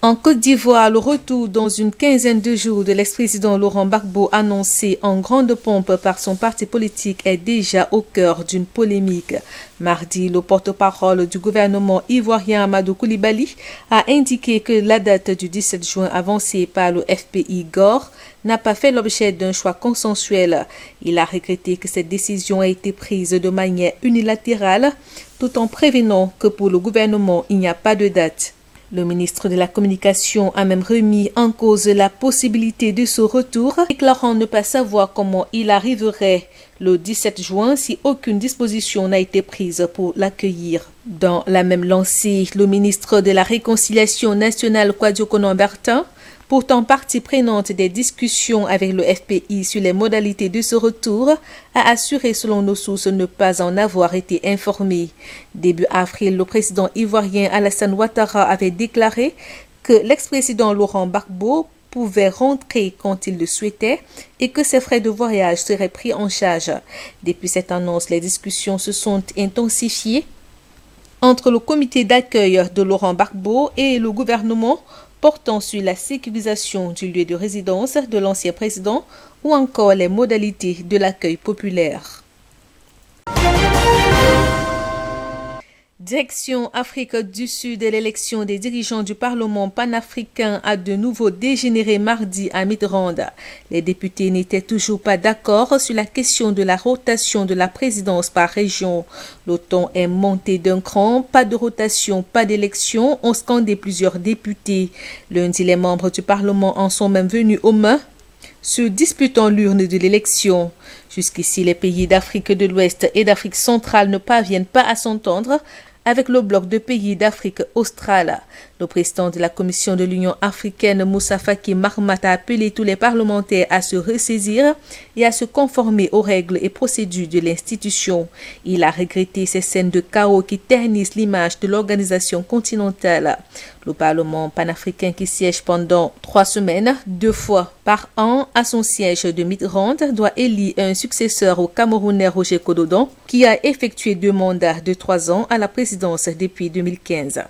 En Côte d'Ivoire, le retour dans une quinzaine de jours de l'ex-président Laurent Gbagbo annoncé en grande pompe par son parti politique est déjà au cœur d'une polémique. Mardi, le porte-parole du gouvernement ivoirien Amadou Coulibaly a indiqué que la date du 17 juin avancée par le FPI GOR n'a pas fait l'objet d'un choix consensuel. Il a regretté que cette décision ait été prise de manière unilatérale, tout en prévenant que pour le gouvernement, il n'y a pas de date. Le ministre de la Communication a même remis en cause la possibilité de ce retour, déclarant ne pas savoir comment il arriverait le 17 juin si aucune disposition n'a été prise pour l'accueillir. Dans la même lancée, le ministre de la Réconciliation nationale Kwadwo Konan-Bertin, pourtant partie prenante des discussions avec le FPI sur les modalités de ce retour, a assuré selon nos sources ne pas en avoir été informé. Début avril, le président ivoirien Alassane Ouattara avait déclaré que l'ex-président Laurent Gbagbo pouvait rentrer quand il le souhaitait et que ses frais de voyage seraient pris en charge. Depuis cette annonce, les discussions se sont intensifiées entre le comité d'accueil de Laurent Gbagbo et le gouvernement, portant sur la sécurisation du lieu de résidence de l'ancien président ou encore les modalités de l'accueil populaire. Direction Afrique du Sud, l'élection des dirigeants du Parlement panafricain a de nouveau dégénéré mardi à Midrand. Les députés n'étaient toujours pas d'accord sur la question de la rotation de la présidence par région. Le ton est monté d'un cran, pas de rotation, pas d'élection, ont scandé plusieurs députés. Lundi, les membres du Parlement en sont même venus aux mains, se disputant l'urne de l'élection. Jusqu'ici, les pays d'Afrique de l'Ouest et d'Afrique centrale ne parviennent pas à s'entendre avec le bloc de pays d'Afrique australe. Le président de la Commission de l'Union africaine, Moussa Faki Mahamat, a appelé tous les parlementaires à se ressaisir et à se conformer aux règles et procédures de l'institution. Il a regretté ces scènes de chaos qui ternissent l'image de l'organisation continentale. Le Parlement panafricain qui siège pendant 3 semaines, 2 fois par an à son siège de Midrand, doit élire un successeur au Camerounais Roger Kododon, qui a effectué 2 mandats de 3 ans à la présidence depuis 2015.